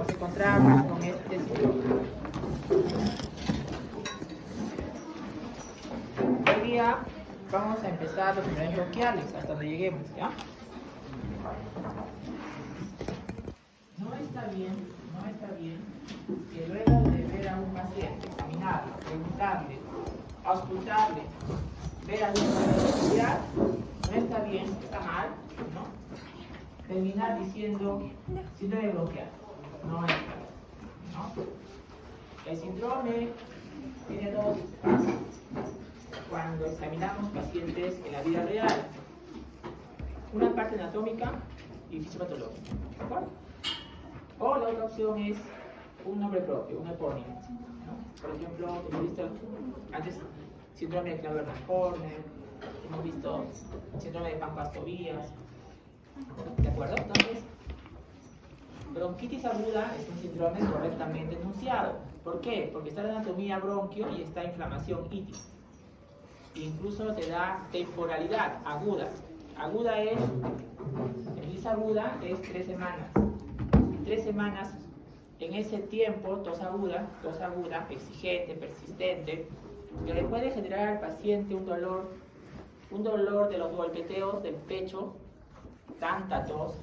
Nos encontramos con este síndrome. Hoy día vamos a empezar los síndromes bronquiales hasta donde lleguemos, ¿ya? No está bien que luego de ver a un paciente, examinarlo, preguntarle, auscultarle, ver a estudiar, no está bien, está mal, ¿no? Terminar diciendo síndrome bronquial. No está bien, ¿no? El síndrome tiene dos fases. Cuando examinamos pacientes en la vida real, una parte anatómica y fisiopatológica, ¿de acuerdo? O la otra opción es un nombre propio, un epónimo, ¿no? Por ejemplo, hemos visto antes síndrome de Clauber-Horner, hemos visto síndrome de Pancoast-Tobías, ¿de acuerdo? Entonces, bronquitis aguda es un síndrome correctamente enunciado. ¿Por qué? Porque está la anatomía bronquio y está inflamación itis. Incluso te da temporalidad aguda. Aguda es, bronquitis aguda es 3 semanas. 3 semanas, en ese tiempo, tos aguda, exigente, persistente, que le puede generar al paciente un dolor de los golpeteos del pecho, tanta tos,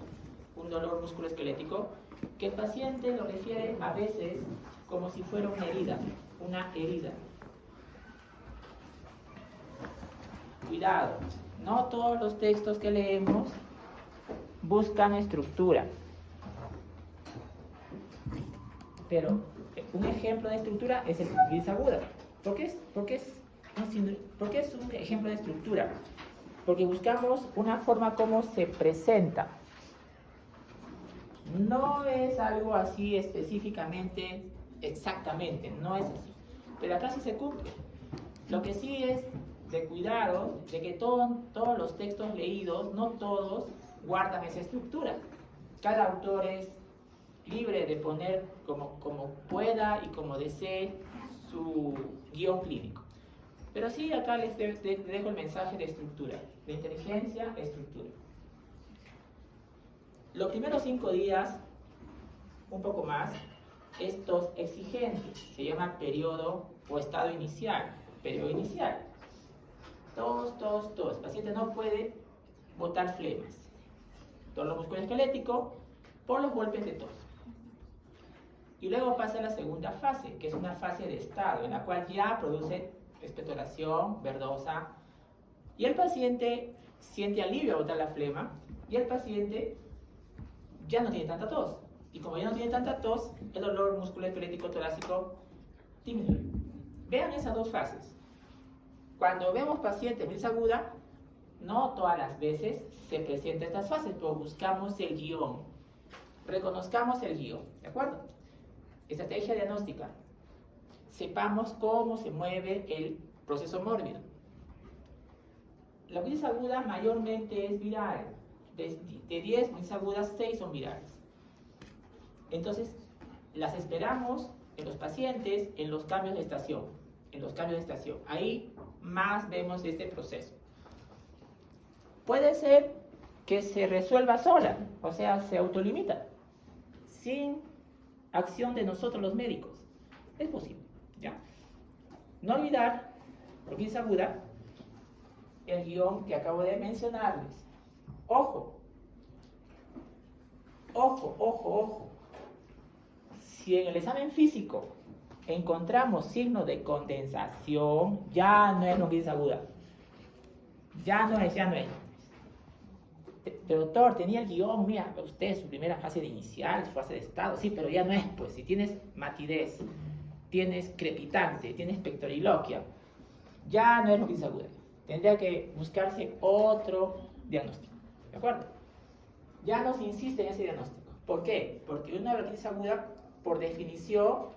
un dolor musculoesquelético, que el paciente lo refiere a veces como si fuera una herida. Cuidado, no todos los textos que leemos buscan estructura. Pero un ejemplo de estructura es el bronquitis aguda. ¿Por qué es un ejemplo de estructura? Porque buscamos una forma como se presenta. No es algo así específicamente, exactamente, no es así. Pero acá sí se cumple. Lo que sí es de cuidado de que todos los textos leídos, no todos, guardan esa estructura. Cada autor es libre de poner como pueda y como desee su guión clínico. Pero sí, acá les dejo el mensaje de estructura, de inteligencia, estructura. Los primeros 5 días, un poco más, es tos exigente, se llama periodo o estado inicial, periodo inicial. Tos. El paciente no puede botar flemas. Dolor musculoesquelético por los golpes de tos. Y luego pasa a la segunda fase, que es una fase de estado, en la cual ya produce expectoración verdosa, y el paciente siente alivio al botar la flema, y el paciente ya no tiene tanta tos. Y como ya no tiene tanta tos, el dolor musculoesquelético torácico disminuye. Vean esas dos fases. Cuando vemos pacientes bronquitis aguda, no todas las veces se presentan estas fases, pero buscamos el guión. Reconozcamos el guión, ¿de acuerdo? Estrategia diagnóstica. Sepamos cómo se mueve el proceso mórbido. La bronquitis aguda mayormente es viral. De 10 bronquitis agudas, 6 son virales. Entonces, las esperamos en los pacientes en los cambios de estación. Ahí más vemos este proceso. Puede ser que se resuelva sola, o sea, se autolimita, sin acción de nosotros los médicos. Es posible, ¿ya? No olvidar, bronquitis aguda, el guión que acabo de mencionarles. Ojo. Si en el examen físico encontramos signos de condensación, ya no es bronquitis aguda. Ya no es. Pero doctor, tenía el guión, mira, usted su primera fase de inicial, su fase de estado, sí, pero ya no es, pues, si tienes matidez, tienes crepitante, tienes pectoriloquia, ya no es bronquitis aguda. Tendría que buscarse otro diagnóstico, ¿de acuerdo? Ya no se insiste en ese diagnóstico. ¿Por qué? Porque una bronquitis aguda, por definición,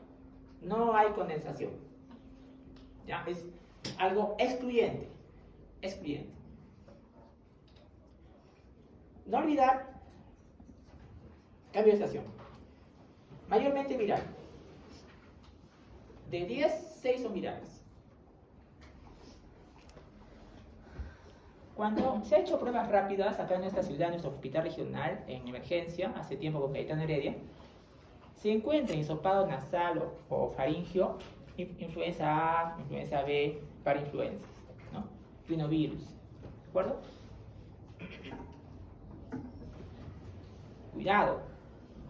no hay condensación. ¿Ya? Es algo excluyente. No olvidar, cambio de estación. Mayormente viral. De 10, 6 son virales. Cuando se han hecho pruebas rápidas acá en nuestra ciudad, en nuestro hospital regional, en emergencia, hace tiempo con Cayetano Heredia, se encuentra en hisopado nasal o faringio, influenza A, influenza B, parainfluencias, ¿no? Rinovirus, ¿de acuerdo? Cuidado,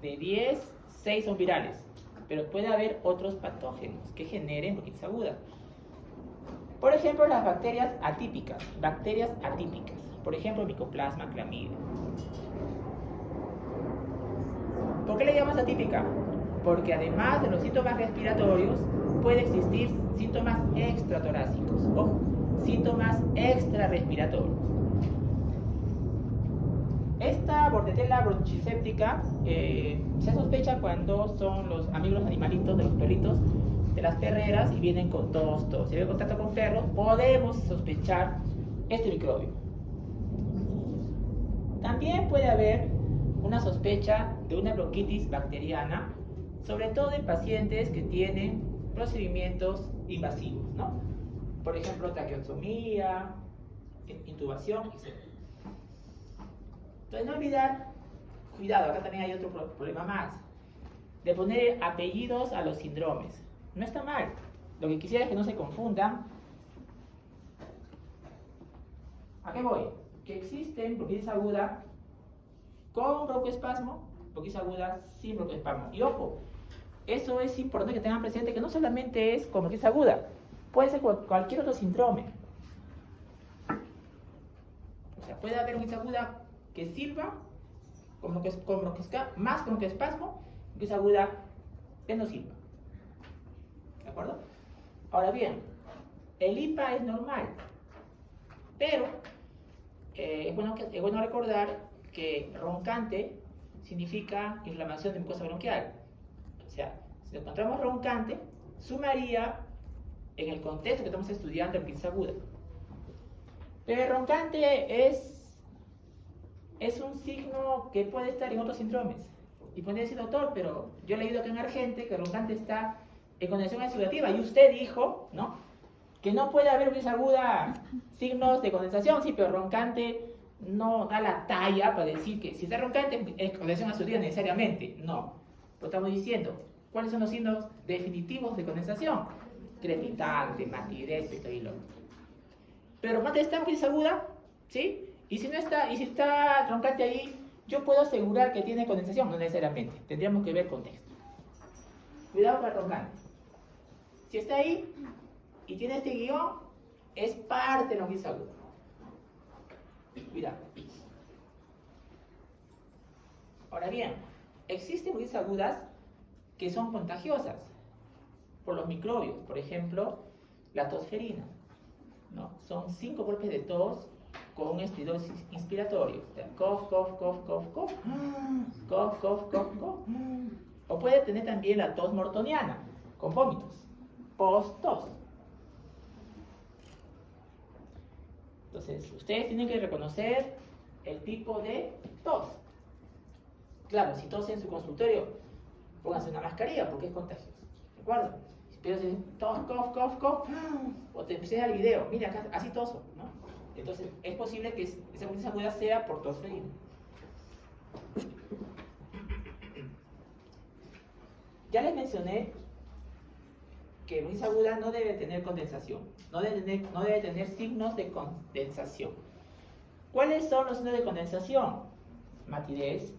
de 10, 6 son virales, pero puede haber otros patógenos que generen bronquitis aguda. Por ejemplo, las bacterias atípicas, por ejemplo, Mycoplasma, Clamidia. ¿Por qué le llamamos atípica? Porque además de los síntomas respiratorios, puede existir síntomas extratorácicos, ojo, síntomas extrarrespiratorios. Esta bordetela bronchiséptica se sospecha cuando son los amigos animalitos de los perritos de las perreras y vienen con tos. Si hay contacto con perros, podemos sospechar este microbio. También puede haber una sospecha de una bronquitis bacteriana, sobre todo en pacientes que tienen procedimientos invasivos, ¿no? Por ejemplo, traqueostomía, intubación, etc. Entonces, no olvidar, cuidado, acá también hay otro problema más, de poner apellidos a los síndromes. No está mal. Lo que quisiera es que no se confundan. ¿A qué voy? Que existen bronquitis aguda con broncoespasmo, bronquitis aguda sin broncoespasmo. Y ojo, eso es importante que tengan presente que no solamente es con bronquitis aguda, puede ser cualquier otro síndrome. O sea, puede haber bronquitis aguda que sirva más con broncoespasmo, bronquitis aguda que no sirva. ¿De acuerdo? Ahora bien, el IPA es normal, pero es bueno recordar que roncante significa inflamación de mucosa bronquial. O sea, si nos encontramos roncante, sumaría en el contexto que estamos estudiando en bronquitis aguda. Pero el roncante es un signo que puede estar en otros síndromes. Y puede decir, doctor, pero yo he leído acá en Argente que el roncante está en condensación exudativa. Y usted dijo, ¿no?, que no puede haber bronquitis aguda signos de condensación. Sí, pero roncante no da la talla para decir que si está roncante es condensación exudativa necesariamente. No. Lo estamos diciendo. ¿Cuáles son los signos definitivos de condensación? Crepitante, matidez, pectorilón. Pero roncante está en bronquitis aguda, ¿sí? Y si está roncante ahí, yo puedo asegurar que tiene condensación. No necesariamente. Tendríamos que ver contexto. Cuidado con el roncante. Si está ahí y tiene este guión, es parte de la bronquitis aguda. Cuidado. Ahora bien, existen bronquitis agudas que son contagiosas por los microbios. Por ejemplo, la tosferina, ¿no? Son 5 golpes de tos con un estridor inspiratorio. O sea, cough, cough, cough, cough, cough. Cough, cough, cough, cough. O puede tener también la tos mortoniana, con vómitos, post-tos. Entonces, ustedes tienen que reconocer el tipo de tos. Claro, si tosen en su consultorio, pónganse una mascarilla porque es contagioso. ¿De acuerdo? Pero si tos, cough, cough, cough, o te enseña el video, mira, acá, así toso, ¿no? Entonces, es posible que esa bronquitis aguda sea por tosferina. Ya les mencioné que la bronquitis aguda no debe tener condensación, no debe tener signos de condensación. ¿Cuáles son los signos de condensación? Matidez,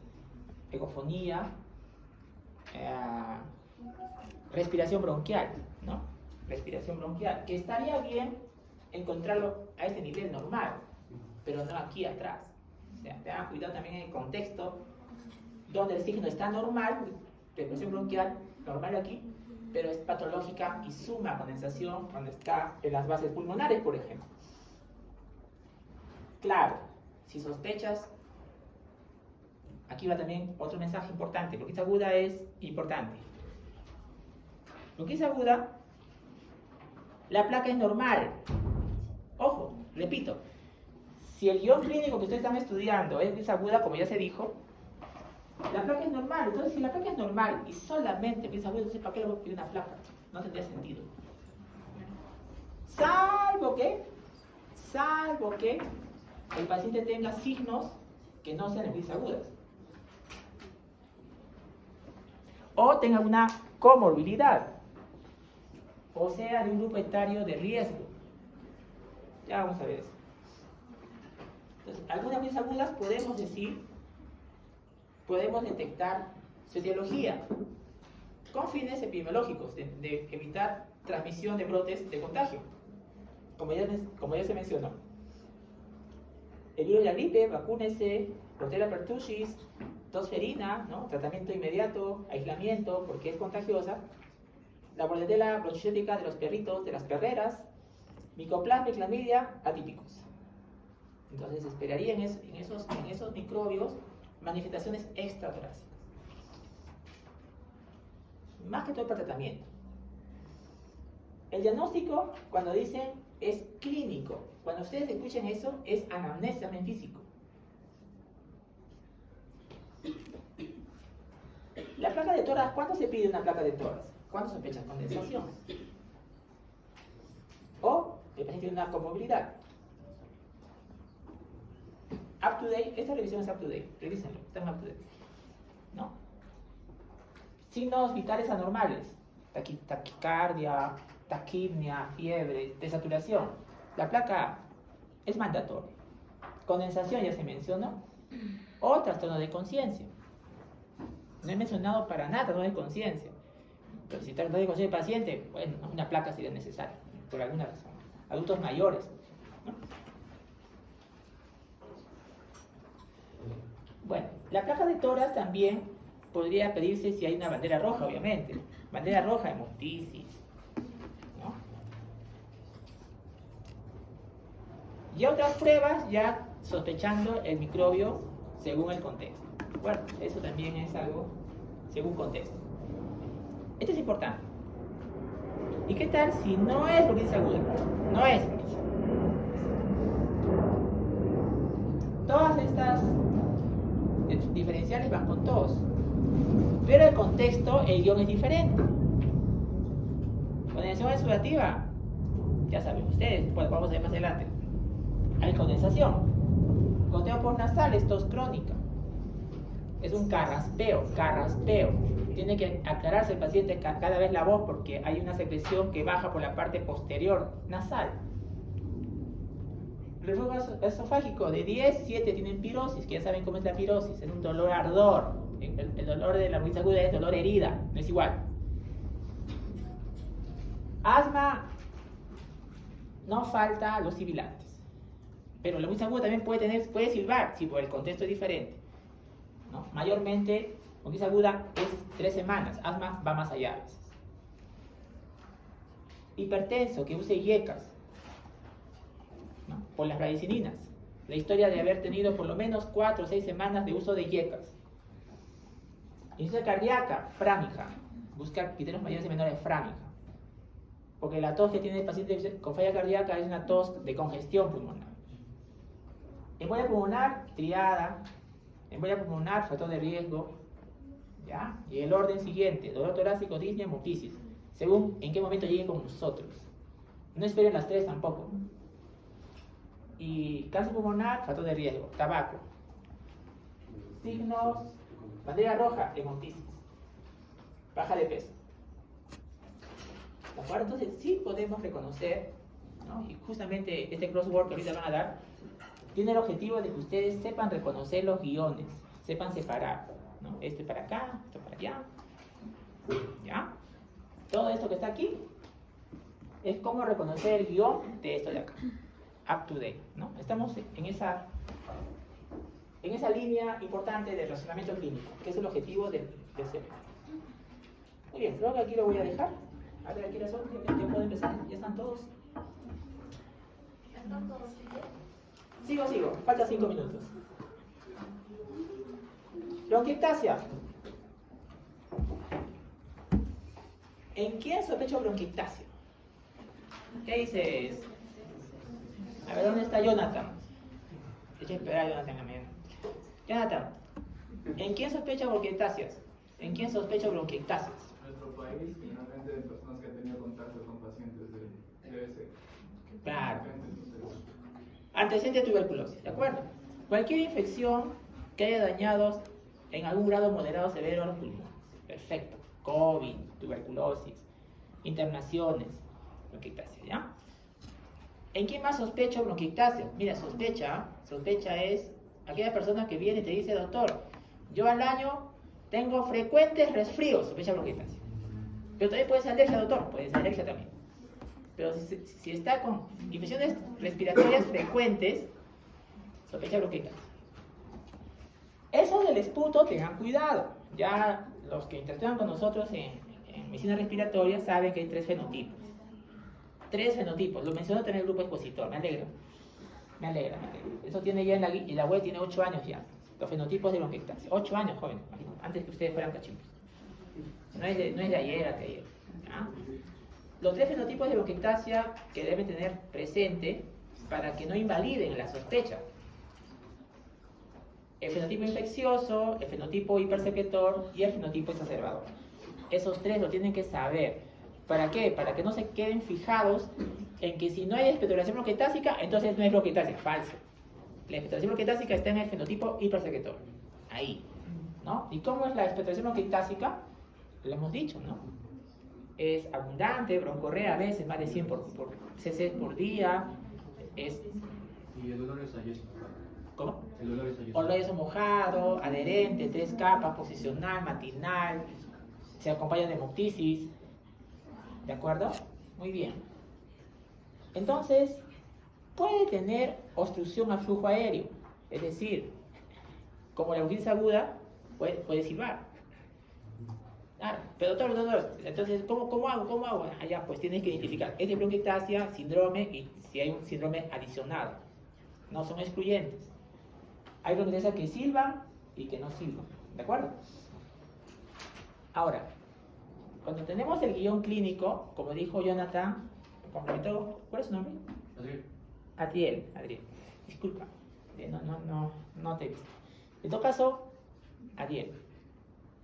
egofonía, respiración bronquial, ¿no? Respiración bronquial, que estaría bien encontrarlo a este nivel normal, pero no aquí atrás. O sea, tengan cuidado también en el contexto donde el signo está normal, respiración bronquial, normal aquí, pero es patológica y suma condensación cuando está en las bases pulmonares, por ejemplo. Claro, si sospechas, aquí va también otro mensaje importante. Bronquitis aguda es importante. Bronquitis aguda, la placa es normal. Ojo, repito, si el guión clínico que ustedes están estudiando es bronquitis aguda, como ya se dijo, la placa es normal. Entonces, si la placa es normal y solamente bronquitis aguda, entonces ¿para qué le voy a pedir una placa? No tendría sentido. Salvo que el paciente tenga signos que no sean bronquitis agudas. o tenga una comorbilidad, o sea, de un grupo etario de riesgo. Ya vamos a ver eso. Entonces, algunas veces agudas podemos decir, podemos detectar su etiología con fines epidemiológicos, de evitar transmisión de brotes de contagio. Como ya se mencionó, el virus de la gripe, vacúnese, Rotella pertussis, tosferina, ¿no? Tratamiento inmediato, aislamiento, porque es contagiosa. La bordetela bronchética de los perritos, de las perreras, micoplasma y clamidia atípicos. Entonces esperaría en esos microbios manifestaciones extratorácicas. Más que todo para tratamiento. El diagnóstico, cuando dicen, es clínico. Cuando ustedes escuchen eso, es anamnesia, examen físico. La placa de tórax, ¿cuándo se pide una placa de tórax? ¿Cuándo sospechas condensación? O el paciente tiene una comorbilidad. Up to date, esta revisión es up to date, revísenlo, están up to date. ¿No? Signos vitales anormales, taquicardia, taquipnia, fiebre, desaturación. La placa es mandatoria. Condensación ya se mencionó. O trastorno de conciencia. No he mencionado para nada trastorno de conciencia. Pero si trastorno de conciencia del paciente, bueno, una placa sería necesaria, por alguna razón. Adultos mayores, ¿no? Bueno, la placa de tórax también podría pedirse si hay una bandera roja, obviamente. Bandera roja, hemoptisis, ¿no? Y otras pruebas ya sospechando el microbio según el contexto. Bueno, eso también es algo según contexto. Esto es importante. ¿Y qué tal si no es bronquitis aguda? No es bronquitis. Todas estas diferenciales van con tos. Pero el contexto, el guión es diferente. Condensación exudativa, ya saben ustedes, pues vamos a ver más adelante. Hay condensación. Goteo postnasal es tos crónica. Es un carraspeo. Tiene que aclararse el paciente cada vez la voz porque hay una secreción que baja por la parte posterior nasal. Reflujo esofágico, de 10, 7 tienen pirosis, que ya saben cómo es la pirosis, es un dolor ardor. El dolor de la bronquitis aguda es dolor herida, no es igual. Asma, no falta los sibilantes. Pero la bronquitis aguda también puede silbar, si por el contexto es diferente, ¿no? Mayormente, bronquitis aguda es 3 semanas, asma va más allá a veces. Hipertenso, que use IECAS, ¿no? Por las bradicininas. La historia de haber tenido por lo menos 4 o 6 semanas de uso de IECAS. Insuficiencia cardíaca, frámica. Busca criterios mayores y menores, frámica. Porque la tos que tiene el paciente con falla cardíaca es una tos de congestión pulmonar. Embolia pulmonar, triada. Embolia pulmonar, factor de riesgo. ¿Ya? Y el orden siguiente, dolor torácico, disnea, hemoptisis. Según en qué momento llegue con nosotros. No esperen las 3 tampoco. Y cáncer pulmonar, factor de riesgo, tabaco. Signos, bandera roja, hemoptisis. Baja de peso. ¿De acuerdo? Entonces sí podemos reconocer, ¿no? Y justamente este crossword que ahorita van a dar tiene el objetivo de que ustedes sepan reconocer los guiones, sepan separar, ¿no? Este para acá, esto para allá. ¿Ya? Todo esto que está aquí es cómo reconocer el guión de esto de acá. Up to date, ¿no? Estamos en esa línea importante de razonamiento clínico, que es el objetivo del semestre. Muy bien, creo que aquí lo voy a dejar. A ver, aquí las son, ya puedo empezar, ya están todos. Sigo, falta 5 minutos. Bronquiectasia. ¿En quién sospecho bronquiectasia? ¿Qué dices? A ver, ¿dónde está Jonathan? Hay que esperar a Jonathan también. Jonathan, ¿en quién sospecha bronquiectasias? ¿En quién sospecho bronquiectasias? En nuestro país, generalmente de personas que han tenido contacto con pacientes de TBC. Claro. Antecedente de tuberculosis, ¿de acuerdo? Cualquier infección que haya dañado en algún grado moderado o severo los pulmones. Perfecto. COVID, tuberculosis, internaciones, bronquiectasia, ¿ya? ¿En quién más sospecho bronquiectasia? Mira, sospecha es aquella persona que viene y te dice, doctor, yo al año tengo frecuentes resfríos, sospecha bronquiectasia. Pero también puede ser alergia, doctor, puede ser alergia también. Pero si está con infecciones respiratorias frecuentes, sospecha bronquiectasia. Eso del esputo, tengan cuidado. Ya los que interactúan con nosotros en medicina respiratoria saben que hay 3 fenotipos. 3 fenotipos, lo menciono también el grupo expositor, me alegra. Eso tiene ya en la web, tiene 8 años ya. Los fenotipos de bronquiectasia. 8 años, jóvenes, antes que ustedes fueran cachimbos. No es de ayer a ayer. ¿Ya? Los 3 fenotipos de bronquiectasia que deben tener presente para que no invaliden la sospecha. El fenotipo infeccioso, el fenotipo hipersecretor y el fenotipo exacerbador. Esos 3 lo tienen que saber. ¿Para qué? Para que no se queden fijados en que si no hay expectoración bronquiectásica, entonces no es bronquiectasia. Falso. La expectoración bronquiectásica está en el fenotipo hipersecretor. Ahí. ¿No? ¿Y cómo es la expectoración bronquiectásica? Lo hemos dicho, ¿no? Es abundante, broncorrea a veces, más de 100 cc por día. Y el dolor es ayeso. ¿Cómo? El dolor es ayeso. Olor mojado, adherente, 3 capas, posicional, matinal. Se acompaña de hemoptisis. ¿De acuerdo? Muy bien. Entonces, puede tener obstrucción al flujo aéreo. Es decir, como la bronquitis aguda, puede silbar. Claro, pero doctor, entonces, ¿cómo hago? Allá, pues tienes que identificar. Es de bronquiectasia, síndrome y si hay un síndrome adicionado. No son excluyentes. Hay bronquiectasia que silban y que no silban. ¿De acuerdo? Ahora, cuando tenemos el guión clínico, como dijo Jonathan, complementó, ¿cuál es su nombre? Adriel. Disculpa, no te he visto. En todo caso, Adriel.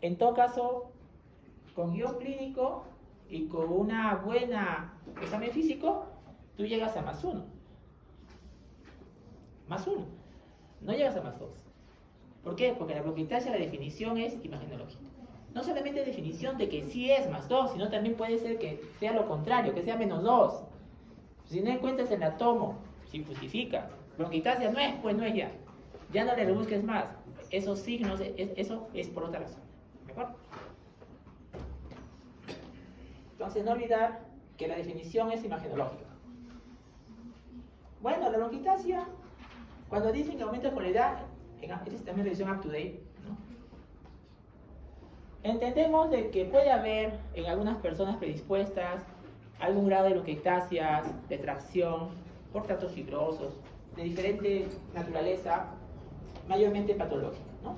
En todo caso, con guión clínico y con una buena examen físico, tú llegas a +1. +1. No llegas a +2. ¿Por qué? Porque la bronquiectasia, la definición es imagenológica. No solamente definición de que sí es +2, sino también puede ser que sea lo contrario, que sea -2. Si no encuentras el átomo, si justifica, bronquiectasia no es, pues no es ya. Ya no le busques más. Esos signos, eso es por otra razón. ¿De acuerdo? Entonces, no olvidar que la definición es imagenológica. Bueno, la bronquiectasia, cuando dicen que aumenta con la edad, esta es también revisión up to date, ¿no? Entendemos de que puede haber en algunas personas predispuestas algún grado de bronquiectasias, de tracción, por tractos fibrosos, de diferente naturaleza, mayormente patológica, ¿no?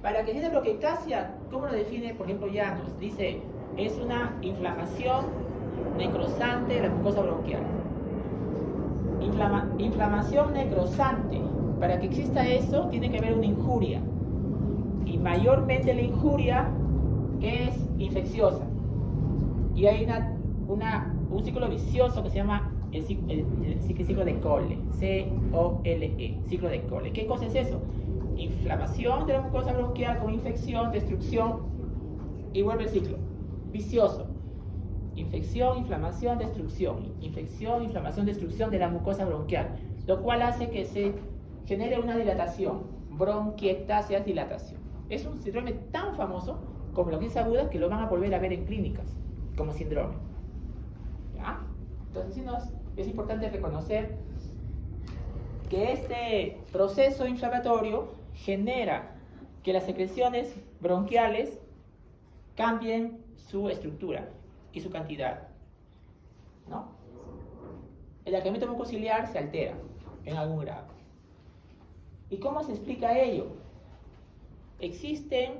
Para que exista bronquiectasia, ¿cómo lo define, por ejemplo, Llanos? Dice, es una inflamación necrosante de la mucosa bronquial. Inflamación necrosante. Para que exista eso, tiene que haber una injuria. Y mayormente la injuria es infecciosa. Y hay un ciclo vicioso que se llama el ciclo de Cole. C-O-L-E, ciclo de Cole. ¿Qué cosa es eso? Inflamación de la mucosa bronquial con infección, destrucción, y vuelve el ciclo vicioso. Infección, inflamación, destrucción. Infección, inflamación, destrucción de la mucosa bronquial. Lo cual hace que se genere una dilatación. Bronquiectasia, dilatación. Es un síndrome tan famoso como la bronquitis aguda que lo van a volver a ver en clínicas como síndrome. ¿Ya? Entonces, sí es importante reconocer que este proceso inflamatorio genera que las secreciones bronquiales cambien su estructura y su cantidad, ¿no? El aclaramiento mucociliar se altera en algún grado. ¿Y cómo se explica ello? Existen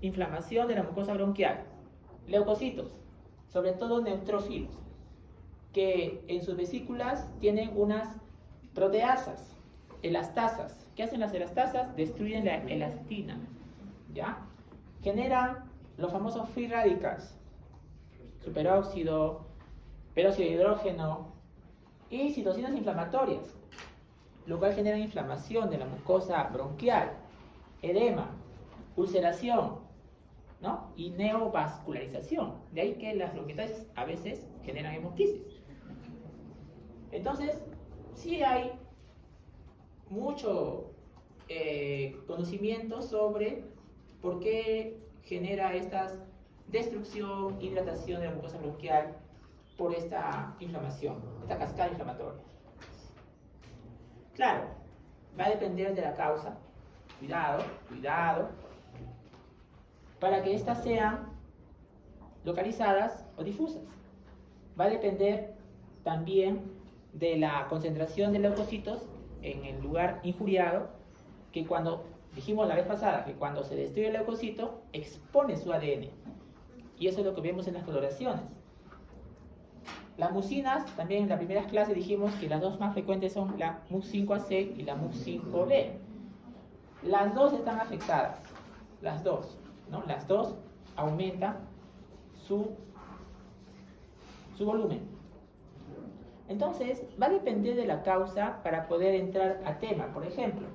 inflamación de la mucosa bronquial, leucocitos, sobre todo neutrófilos, que en sus vesículas tienen unas proteasas, elastasas. ¿Qué hacen las elastasas? Destruyen la elastina, ¿ya? Generan los famosos free radicals, superóxido, peróxido de hidrógeno y citocinas inflamatorias, lo cual genera inflamación de la mucosa bronquial, edema, ulceración, ¿no? Y neovascularización. De ahí que las bronquiectasias a veces generan hemoptisis. Entonces, sí hay mucho conocimiento sobre por qué genera esta destrucción, hidratación de la mucosa bronquial por esta inflamación, esta cascada inflamatoria. Claro, va a depender de la causa. Cuidado, cuidado, para que éstas sean localizadas o difusas. Va a depender también de la concentración de leucocitos en el lugar injuriado, que cuando, dijimos la vez pasada, que cuando se destruye el leucocito, expone su ADN. Y eso es lo que vemos en las coloraciones. Las mucinas, también en las primeras clases dijimos que las dos más frecuentes son la MUC5AC y la MUC5B. Las dos están afectadas, las dos, ¿no? Las dos aumentan su volumen. Entonces, va a depender de la causa para poder entrar a tema. Por ejemplo,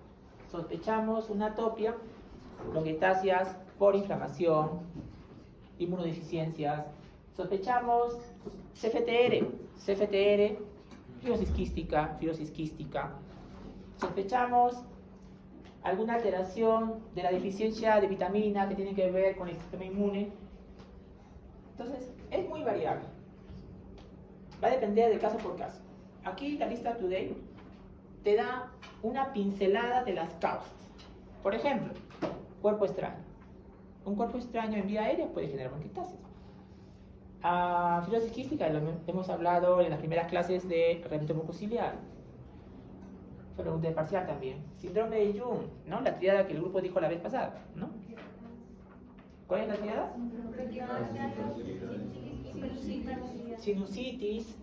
sospechamos una atopia, bronquiectasias por inflamación, inmunodeficiencias. Sospechamos CFTR, fibrosis quística. Sospechamos alguna alteración de la deficiencia de vitamina que tiene que ver con el sistema inmune. Entonces, es muy variable. Va a depender de caso por caso. Aquí la lista Today te da una pincelada de las causas. Por ejemplo, cuerpo extraño. Un cuerpo extraño en vía aérea puede generar bronquiectasis. Fibrosis quística, lo hemos hablado en las primeras clases de reventón mucociliar. Fue pregunta de parcial también. Síndrome de Jung, ¿no? La triada que el grupo dijo la vez pasada, ¿no? ¿Cuál es la triada? Sinusitis.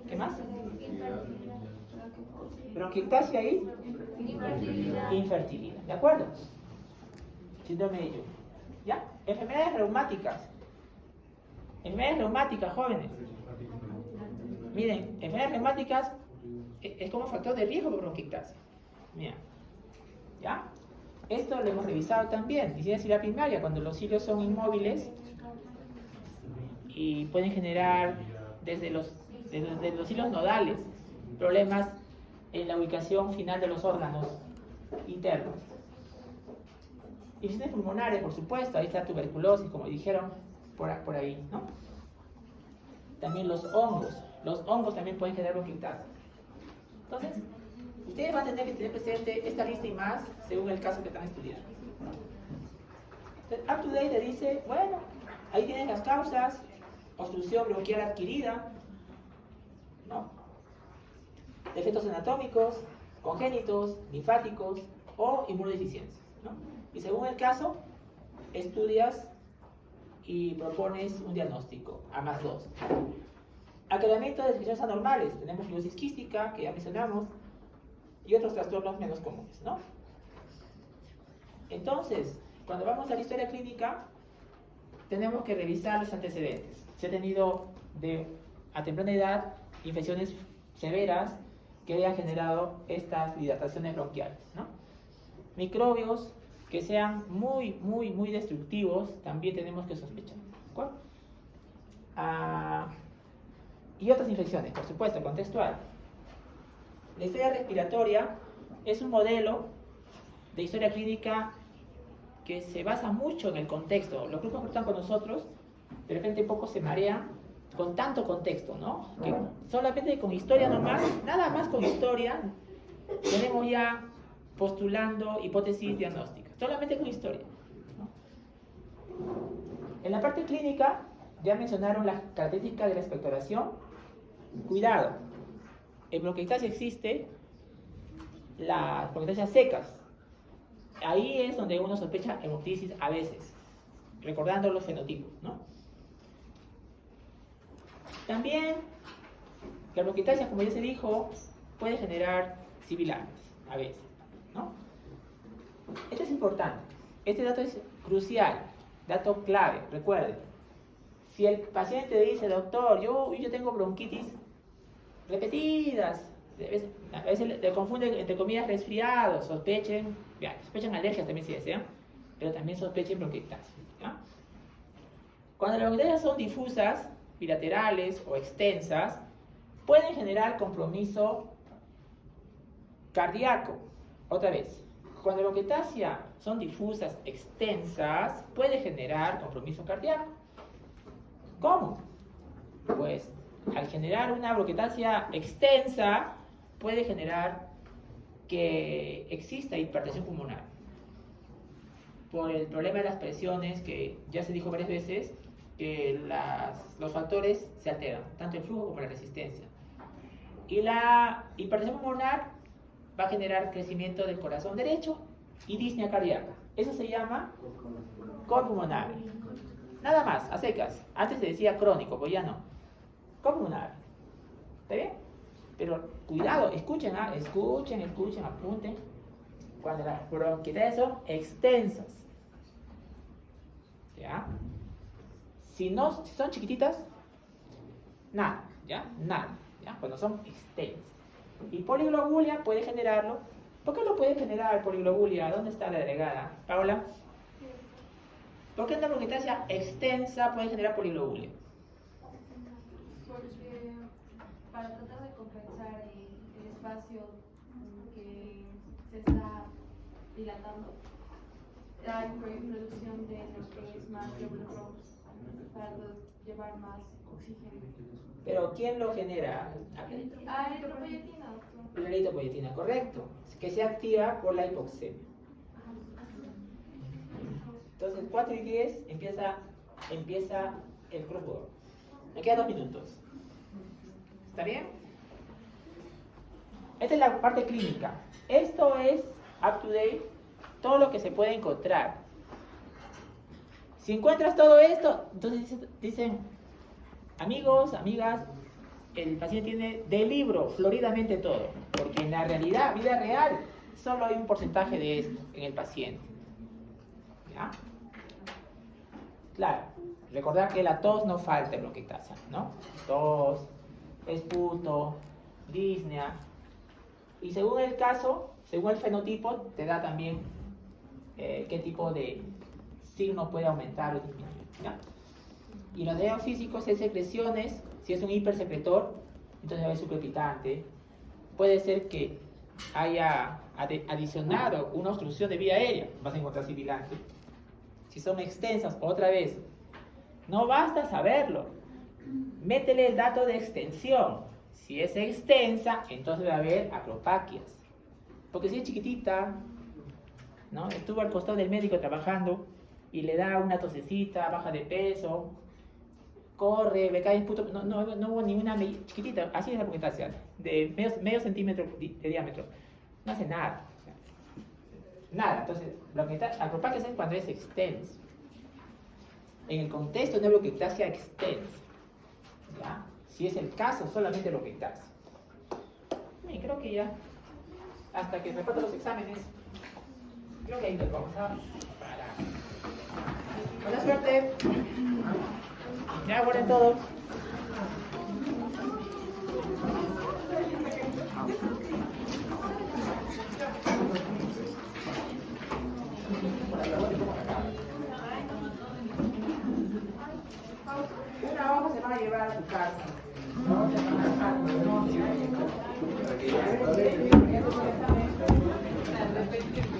¿Qué más? Bronquiectasia y infertilidad. ¿De acuerdo? Síndrome de Jung. ¿Ya? Enfermedades reumáticas. Enfermedades reumáticas, jóvenes. Miren, enfermedades reumáticas es como factor de riesgo de bronquiectasia. Mira. ¿Ya? Esto lo hemos revisado también. Incidencia primaria, cuando los cilios son inmóviles y pueden generar desde los cilios nodales problemas en la ubicación final de los órganos internos. Infecciones pulmonares, por supuesto, ahí está tuberculosis, como dijeron por ahí, ¿no? También los hongos también pueden generar bronquiectasia. Entonces, ustedes van a tener que tener presente esta lista y más según el caso que están estudiando. Entonces, UpToDate te dice, bueno, ahí tienen las causas: obstrucción bronquial adquirida, ¿no? Defectos anatómicos, congénitos, linfáticos o inmunodeficiencias, ¿no? Y según el caso, estudias y propones un diagnóstico, A+2. Aclaramiento de desviaciones anormales. Tenemos fibrosis quística, que ya mencionamos, y otros trastornos menos comunes, ¿no? Entonces, cuando vamos a la historia clínica, tenemos que revisar los antecedentes. Si ha tenido a temprana edad infecciones severas que hayan generado estas dilataciones bronquiales, ¿no? Microbios que sean muy destructivos, también tenemos que sospechar, ¿de acuerdo? Y otras infecciones, por supuesto, contextual. La historia respiratoria es un modelo de historia clínica que se basa mucho en el contexto. Los grupos que están con nosotros, de repente un poco se marean con tanto contexto, ¿no? Que solamente con historia nomás, nada más con historia, tenemos ya postulando hipótesis diagnósticas. Solamente con historia, ¿no? En la parte clínica, ya mencionaron las características de la expectoración. Cuidado, en bronquiectasia existe las bronquiectasias secas. Ahí es donde uno sospecha hemoptisis a veces, recordando los fenotipos, ¿no? También, la bronquiectasia, como ya se dijo, puede generar sibilantes a veces, ¿no? Esto es importante. Este dato es crucial, dato clave, recuerden. Si el paciente dice, doctor, yo tengo bronquitis repetidas, a veces le confunden entre comillas resfriados, sospechen alergias también si desean, pero también sospechen bronquiectasia. ¿Ya? Cuando las bronquiectasias son difusas, bilaterales o extensas, pueden generar compromiso cardíaco. Otra vez, cuando las bronquiectasias son difusas, extensas, puede generar compromiso cardíaco. ¿Cómo? Pues al generar una bronquiectasia extensa, puede generar que exista hipertensión pulmonar. Por el problema de las presiones, que ya se dijo varias veces, que los factores se alteran, tanto el flujo como la resistencia. Y la hipertensión pulmonar va a generar crecimiento del corazón derecho y disnea cardíaca. Eso se llama cor pulmonar. Nada más, a secas. Antes se decía crónico, pues ya no. Cor pulmonar. ¿Está bien? Pero cuidado, escuchen, escuchen, apunten. Cuando las bronquiectasias son extensas. ¿Ya? Si son chiquititas, nada, ¿ya? Nada, ¿ya? Cuando son extensas. Y poliglobulia puede generarlo. ¿Por qué lo puede generar poliglobulia? ¿Dónde está la agregada? Paola. ¿Por qué una bronquiectasia extensa puede generar poliglobulia? Porque para tratar de compensar el espacio que se está dilatando, hay producción de lo que es más glóbulos rojos para llevar más oxígeno. ¿Pero quién lo genera? Eritropoyetina, doctor. La eritropoyetina, correcto. Que se activa por la hipoxemia. Entonces, 4 y 10 empieza el crossword. Me quedan 2 minutos. ¿Está bien? Esta es la parte clínica. Esto es up to date, todo lo que se puede encontrar. Si encuentras todo esto, entonces dicen, amigos, amigas, el paciente tiene de libro floridamente todo, porque en la realidad, vida real, solo hay un porcentaje de esto en el paciente. ¿Ya? Claro, recordar que la tos no falta en bronquiectasia, ¿no? Tos, esputo, disnea. Y según el caso, según el fenotipo, te da también qué tipo de signo puede aumentar o disminuir. ¿Ya? Y los daños físicos es secreciones. Si es un hipersecretor, entonces va a haber sucrepitante. Puede ser que haya adicionado una obstrucción de vía aérea, vas a encontrar sibilante. Si son extensas, otra vez, no basta saberlo. Métele el dato de extensión. Si es extensa, entonces va a haber acropaquias. Porque si es chiquitita, ¿no? Estuvo al costado del médico trabajando y le da una tosecita, baja de peso, corre, me cae en puto, no hubo ninguna chiquitita, así es la bronquiectasia, de medio centímetro de diámetro, no hace nada, nada. Entonces, acropaquias es cuando es extensa. En el contexto de una bronquiectasia extensa, ¿ya? Si es el caso, solamente bronquiectasia. Y creo que ya, hasta que me pasen los exámenes, creo que ahí nos vamos a parar. Buena suerte. Ya guarden todo. Una hoja se va a llevar a tu casa. No se van a dejar,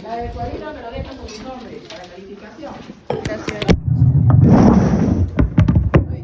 la del cuadrito me lo dejan con mi nombre para calificación. Gracias.